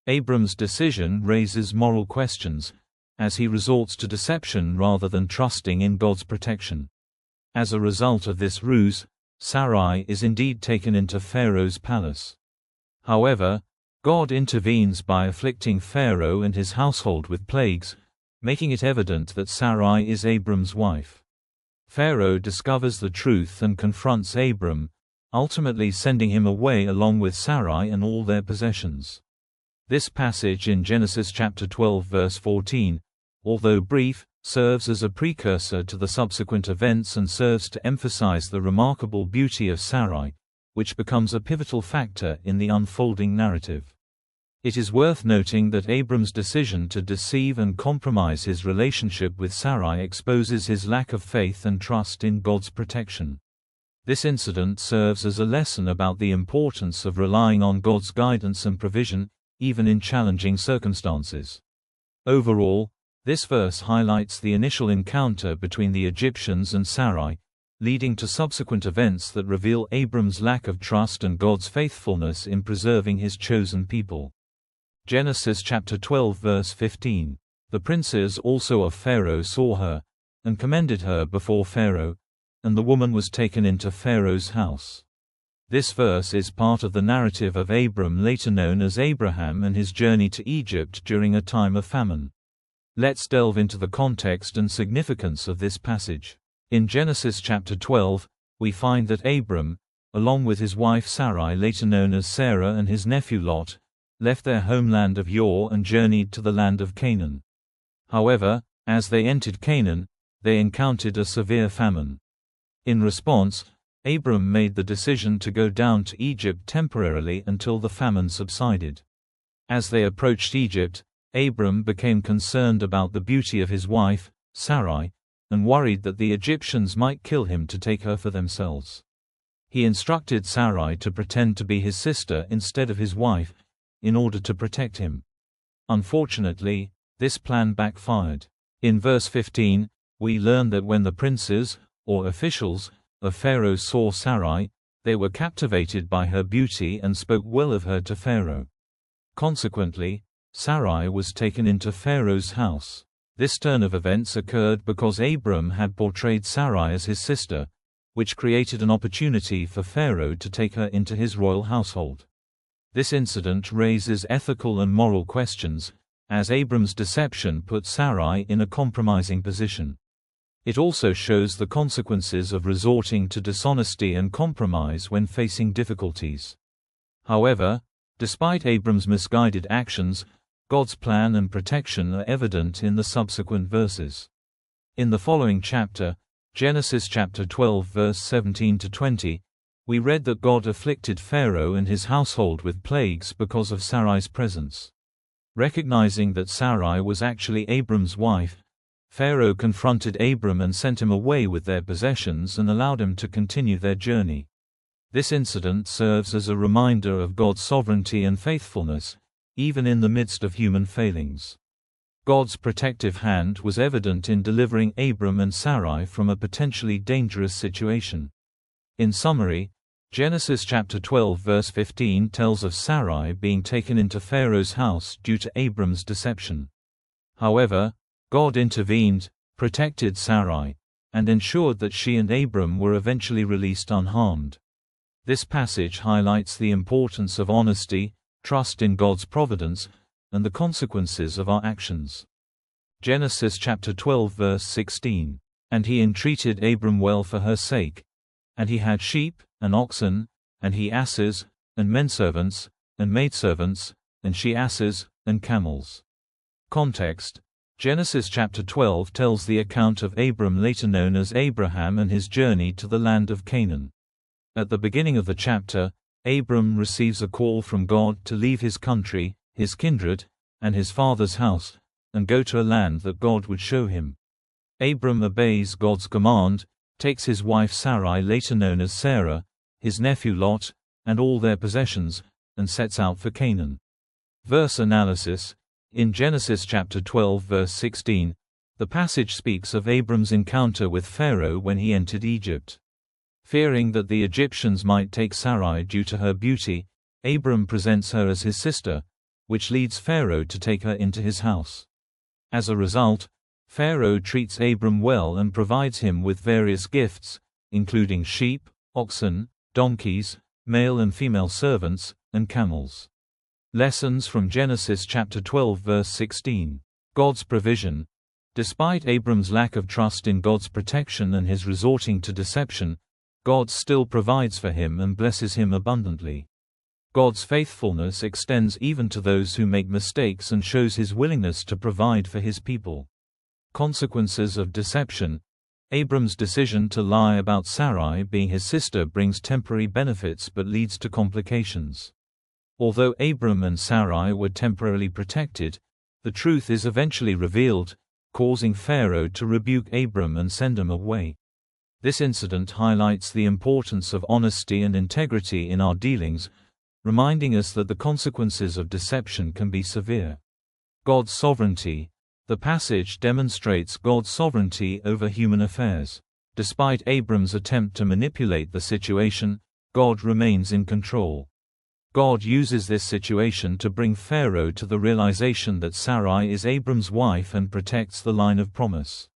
Abram's decision raises moral questions, as he resorts to deception rather than trusting in God's protection. As a result of this ruse, Sarai is indeed taken into Pharaoh's palace. However, God intervenes by afflicting Pharaoh and his household with plagues, making it evident that Sarai is Abram's wife. Pharaoh discovers the truth and confronts Abram, ultimately sending him away along with Sarai and all their possessions. This passage in Genesis chapter 12 verse 14, although brief, serves as a precursor to the subsequent events and serves to emphasize the remarkable beauty of Sarai, which becomes a pivotal factor in the unfolding narrative. It is worth noting that Abram's decision to deceive and compromise his relationship with Sarai exposes his lack of faith and trust in God's protection. This incident serves as a lesson about the importance of relying on God's guidance and provision, even in challenging circumstances. Overall, this verse highlights the initial encounter between the Egyptians and Sarai, leading to subsequent events that reveal Abram's lack of trust and God's faithfulness in preserving his chosen people. Genesis chapter 12 verse 15. The princes also of Pharaoh saw her, and commended her before Pharaoh, and the woman was taken into Pharaoh's house. This verse is part of the narrative of Abram, later known as Abraham, and his journey to Egypt during a time of famine. Let's delve into the context and significance of this passage. In Genesis chapter 12, we find that Abram, along with his wife Sarai, later known as Sarah, and his nephew Lot, left their homeland of Ur and journeyed to the land of Canaan. However, as they entered Canaan, they encountered a severe famine. In response, Abram made the decision to go down to Egypt temporarily until the famine subsided. As they approached Egypt, Abram became concerned about the beauty of his wife, Sarai, and worried that the Egyptians might kill him to take her for themselves. He instructed Sarai to pretend to be his sister instead of his wife, in order to protect him. Unfortunately, this plan backfired. In verse 15, we learn that when the princes, or officials, of Pharaoh saw Sarai, they were captivated by her beauty and spoke well of her to Pharaoh. Consequently, Sarai was taken into Pharaoh's house. This turn of events occurred because Abram had portrayed Sarai as his sister, which created an opportunity for Pharaoh to take her into his royal household. This incident raises ethical and moral questions, as Abram's deception put Sarai in a compromising position. It also shows the consequences of resorting to dishonesty and compromise when facing difficulties. However, despite Abram's misguided actions, God's plan and protection are evident in the subsequent verses. In the following chapter, Genesis chapter 12 verse 17 to 20, we read that God afflicted Pharaoh and his household with plagues because of Sarai's presence. Recognizing that Sarai was actually Abram's wife, Pharaoh confronted Abram and sent him away with their possessions and allowed him to continue their journey. This incident serves as a reminder of God's sovereignty and faithfulness, even in the midst of human failings. God's protective hand was evident in delivering Abram and Sarai from a potentially dangerous situation. In summary, Genesis chapter 12 verse 15 tells of Sarai being taken into Pharaoh's house due to Abram's deception. However, God intervened, protected Sarai, and ensured that she and Abram were eventually released unharmed. This passage highlights the importance of honesty, trust in God's providence, and the consequences of our actions. Genesis chapter 12 verse 16. And he entreated Abram well for her sake. And he had sheep, and oxen, and he asses, and menservants, and maidservants, and she asses, and camels. Context: Genesis chapter 12 tells the account of Abram, later known as Abraham, and his journey to the land of Canaan. At the beginning of the chapter, Abram receives a call from God to leave his country, his kindred, and his father's house, and go to a land that God would show him. Abram obeys God's command, takes his wife Sarai, later known as Sarah, his nephew Lot, and all their possessions, and sets out for Canaan. Verse analysis: in Genesis chapter 12 verse 16, the passage speaks of Abram's encounter with Pharaoh when he entered Egypt. Fearing that the Egyptians might take Sarai due to her beauty, Abram presents her as his sister, which leads Pharaoh to take her into his house. As a result, Pharaoh treats Abram well and provides him with various gifts, including sheep, oxen, donkeys, male and female servants, and camels. Lessons from Genesis chapter 12 verse 16. God's provision. Despite Abram's lack of trust in God's protection and his resorting to deception, God still provides for him and blesses him abundantly. God's faithfulness extends even to those who make mistakes and shows his willingness to provide for his people. Consequences of deception. Abram's decision to lie about Sarai being his sister brings temporary benefits but leads to complications. Although Abram and Sarai were temporarily protected, the truth is eventually revealed, causing Pharaoh to rebuke Abram and send him away. This incident highlights the importance of honesty and integrity in our dealings, reminding us that the consequences of deception can be severe. God's sovereignty. The passage demonstrates God's sovereignty over human affairs. Despite Abram's attempt to manipulate the situation, God remains in control. God uses this situation to bring Pharaoh to the realization that Sarai is Abram's wife and protects the line of promise.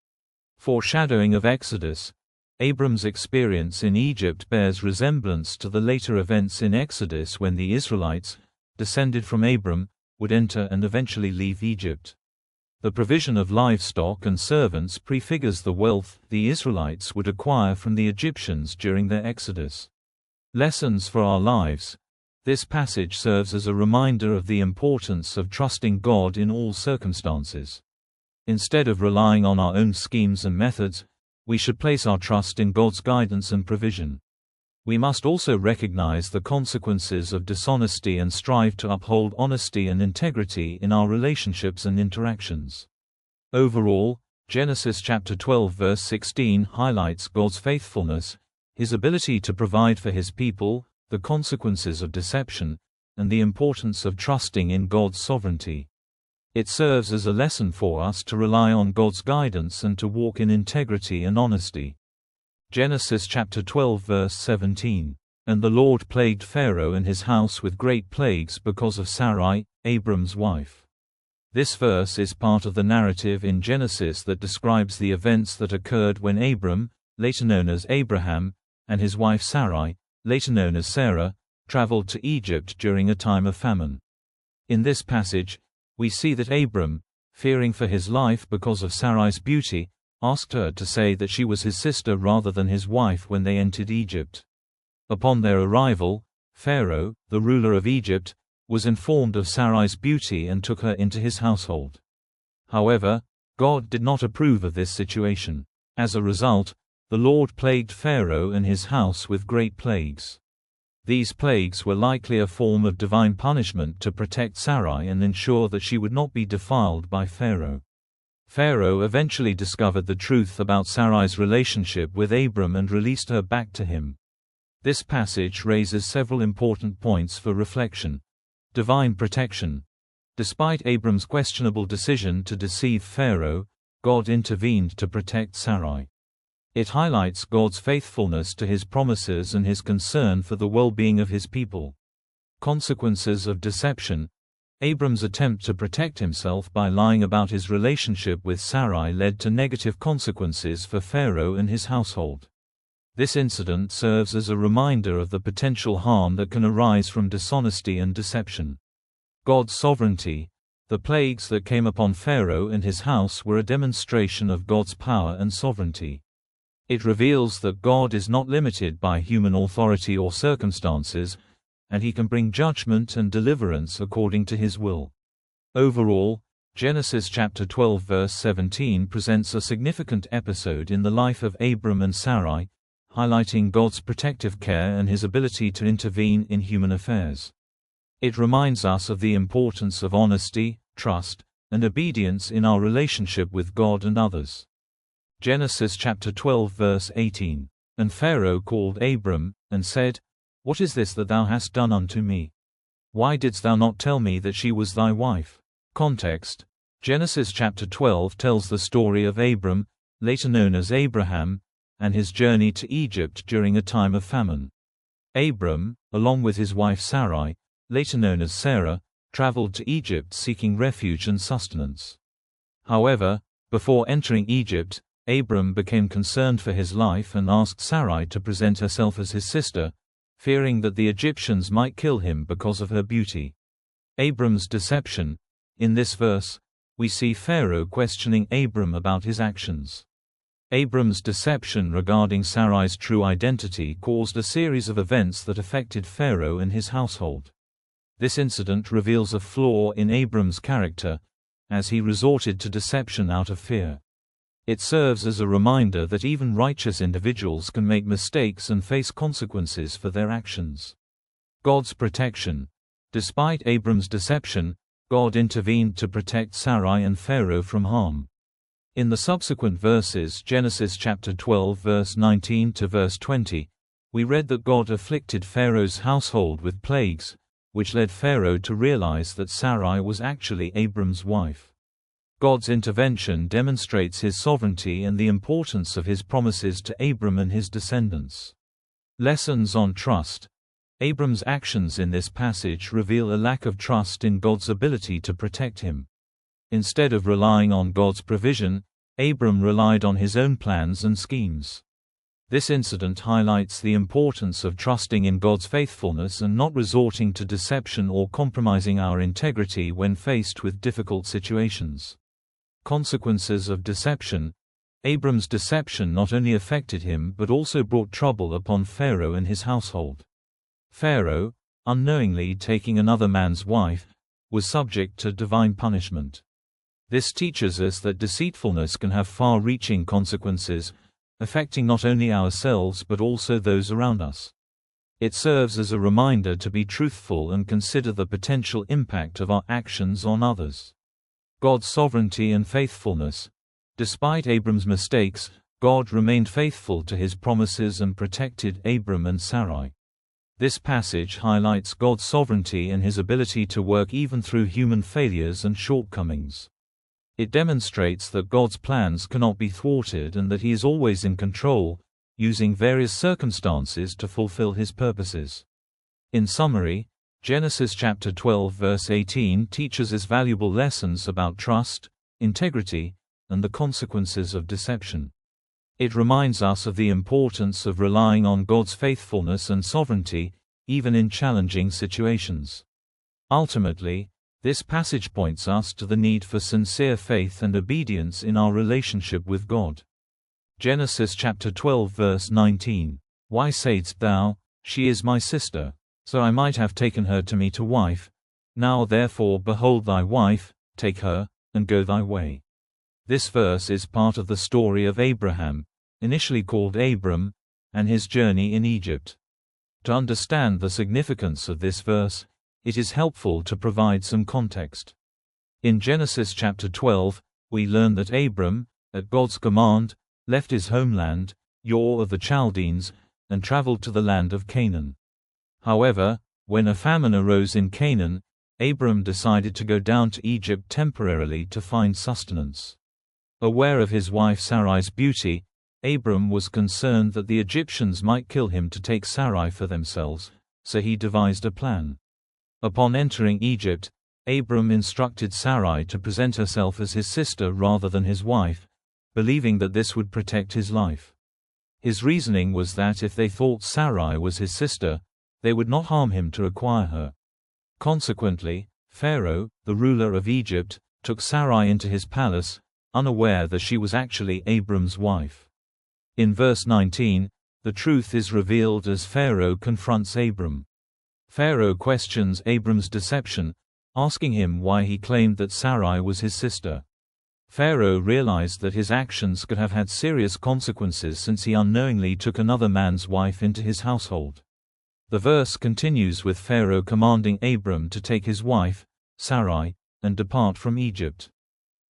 Foreshadowing of Exodus. Abram's experience in Egypt bears resemblance to the later events in Exodus when the Israelites, descended from Abram, would enter and eventually leave Egypt. The provision of livestock and servants prefigures the wealth the Israelites would acquire from the Egyptians during their exodus. Lessons for our lives. This passage serves as a reminder of the importance of trusting God in all circumstances. Instead of relying on our own schemes and methods, we should place our trust in God's guidance and provision. We must also recognize the consequences of dishonesty and strive to uphold honesty and integrity in our relationships and interactions. Overall, Genesis chapter 12 verse 16 highlights God's faithfulness, his ability to provide for his people, the consequences of deception, and the importance of trusting in God's sovereignty. It serves as a lesson for us to rely on God's guidance and to walk in integrity and honesty. Genesis chapter 12 verse 17. And the Lord plagued Pharaoh and his house with great plagues because of Sarai, Abram's wife. This verse is part of the narrative in Genesis that describes the events that occurred when Abram, later known as Abraham, and his wife Sarai, later known as Sarah, traveled to Egypt during a time of famine. In this passage, we see that Abram, fearing for his life because of Sarai's beauty, asked her to say that she was his sister rather than his wife when they entered Egypt. Upon their arrival, Pharaoh, the ruler of Egypt, was informed of Sarai's beauty and took her into his household. However, God did not approve of this situation. As a result, the Lord plagued Pharaoh and his house with great plagues. These plagues were likely a form of divine punishment to protect Sarai and ensure that she would not be defiled by Pharaoh. Pharaoh eventually discovered the truth about Sarai's relationship with Abram and released her back to him. This passage raises several important points for reflection. Divine protection. Despite Abram's questionable decision to deceive Pharaoh, God intervened to protect Sarai. It highlights God's faithfulness to his promises and his concern for the well-being of his people. Consequences of deception. Abram's attempt to protect himself by lying about his relationship with Sarai led to negative consequences for Pharaoh and his household. This incident serves as a reminder of the potential harm that can arise from dishonesty and deception. God's sovereignty. The plagues that came upon Pharaoh and his house were a demonstration of God's power and sovereignty. It reveals that God is not limited by human authority or circumstances, and he can bring judgment and deliverance according to his will. Overall, Genesis chapter 12 verse 17 presents a significant episode in the life of Abram and Sarai, highlighting God's protective care and his ability to intervene in human affairs. It reminds us of the importance of honesty, trust, and obedience in our relationship with God and others. Genesis chapter 12 verse 18. And Pharaoh called Abram, and said, What is this that thou hast done unto me? Why didst thou not tell me that she was thy wife? Context. Genesis chapter 12 tells the story of Abram, later known as Abraham, and his journey to Egypt during a time of famine. Abram, along with his wife Sarai, later known as Sarah, traveled to Egypt seeking refuge and sustenance. However, before entering Egypt, Abram became concerned for his life and asked Sarai to present herself as his sister, fearing that the Egyptians might kill him because of her beauty. Abram's deception. In this verse, we see Pharaoh questioning Abram about his actions. Abram's deception regarding Sarai's true identity caused a series of events that affected Pharaoh and his household. This incident reveals a flaw in Abram's character, as he resorted to deception out of fear. It serves as a reminder that even righteous individuals can make mistakes and face consequences for their actions. God's protection. Despite Abram's deception, God intervened to protect Sarai and Pharaoh from harm. In the subsequent verses, Genesis chapter 12 verse 19 to verse 20, we read that God afflicted Pharaoh's household with plagues, which led Pharaoh to realize that Sarai was actually Abram's wife. God's intervention demonstrates his sovereignty and the importance of his promises to Abram and his descendants. Lessons on trust. Abram's actions in this passage reveal a lack of trust in God's ability to protect him. Instead of relying on God's provision, Abram relied on his own plans and schemes. This incident highlights the importance of trusting in God's faithfulness and not resorting to deception or compromising our integrity when faced with difficult situations. Consequences of deception. Abram's deception not only affected him but also brought trouble upon Pharaoh and his household. Pharaoh, unknowingly taking another man's wife, was subject to divine punishment. This teaches us that deceitfulness can have far-reaching consequences, affecting not only ourselves but also those around us. It serves as a reminder to be truthful and consider the potential impact of our actions on others. God's sovereignty and faithfulness. Despite Abram's mistakes, God remained faithful to his promises and protected Abram and Sarai. This passage highlights God's sovereignty and his ability to work even through human failures and shortcomings. It demonstrates that God's plans cannot be thwarted and that he is always in control, using various circumstances to fulfill his purposes. In summary, Genesis chapter 12 verse 18 teaches us valuable lessons about trust, integrity, and the consequences of deception. It reminds us of the importance of relying on God's faithfulness and sovereignty, even in challenging situations. Ultimately, this passage points us to the need for sincere faith and obedience in our relationship with God. Genesis chapter 12 verse 19. Why saidst thou, She is my sister? So I might have taken her to me to wife. Now therefore behold thy wife, take her, and go thy way. This verse is part of the story of Abraham, initially called Abram, and his journey in Egypt. To understand the significance of this verse, it is helpful to provide some context. In Genesis chapter 12, we learn that Abram, at God's command, left his homeland, Ur of the Chaldeans, and traveled to the land of Canaan. However, when a famine arose in Canaan, Abram decided to go down to Egypt temporarily to find sustenance. Aware of his wife Sarai's beauty, Abram was concerned that the Egyptians might kill him to take Sarai for themselves, so he devised a plan. Upon entering Egypt, Abram instructed Sarai to present herself as his sister rather than his wife, believing that this would protect his life. His reasoning was that if they thought Sarai was his sister, they would not harm him to acquire her. Consequently, Pharaoh, the ruler of Egypt, took Sarai into his palace, unaware that she was actually Abram's wife. In verse 19, the truth is revealed as Pharaoh confronts Abram. Pharaoh questions Abram's deception, asking him why he claimed that Sarai was his sister. Pharaoh realized that his actions could have had serious consequences since he unknowingly took another man's wife into his household. The verse continues with Pharaoh commanding Abram to take his wife, Sarai, and depart from Egypt.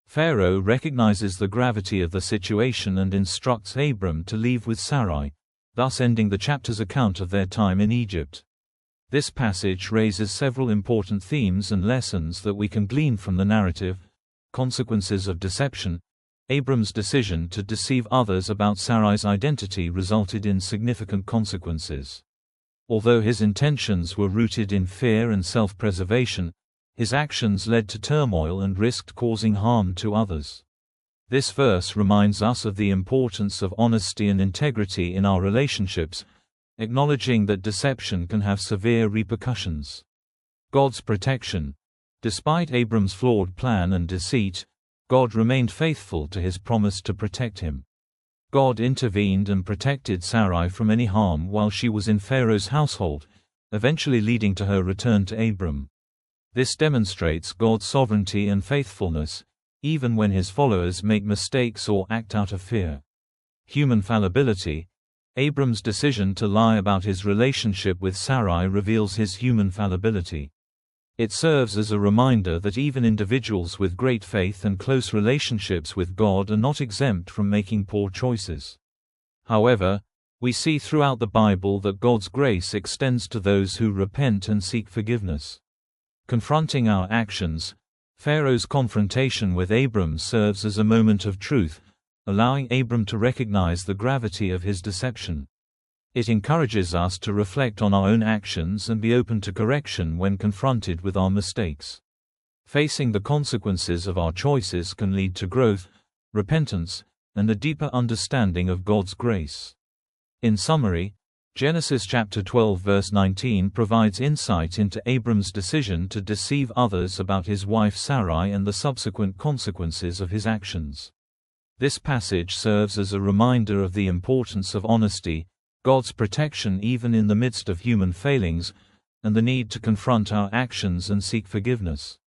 Pharaoh recognizes the gravity of the situation and instructs Abram to leave with Sarai, thus ending the chapter's account of their time in Egypt. This passage raises several important themes and lessons that we can glean from the narrative. Consequences of deception. Abram's decision to deceive others about Sarai's identity resulted in significant consequences. Although his intentions were rooted in fear and self-preservation, his actions led to turmoil and risked causing harm to others. This verse reminds us of the importance of honesty and integrity in our relationships, acknowledging that deception can have severe repercussions. God's protection. Despite Abram's flawed plan and deceit, God remained faithful to his promise to protect him. God intervened and protected Sarai from any harm while she was in Pharaoh's household, eventually leading to her return to Abram. This demonstrates God's sovereignty and faithfulness, even when his followers make mistakes or act out of fear. Human fallibility. Abram's decision to lie about his relationship with Sarai reveals his human fallibility. It serves as a reminder that even individuals with great faith and close relationships with God are not exempt from making poor choices. However, we see throughout the Bible that God's grace extends to those who repent and seek forgiveness. Confronting our actions. Pharaoh's confrontation with Abram serves as a moment of truth, allowing Abram to recognize the gravity of his deception. It encourages us to reflect on our own actions and be open to correction when confronted with our mistakes. Facing the consequences of our choices can lead to growth, repentance, and a deeper understanding of God's grace. In summary, Genesis chapter 12 verse 19 provides insight into Abram's decision to deceive others about his wife Sarai and the subsequent consequences of his actions. This passage serves as a reminder of the importance of honesty, God's protection even in the midst of human failings, and the need to confront our actions and seek forgiveness.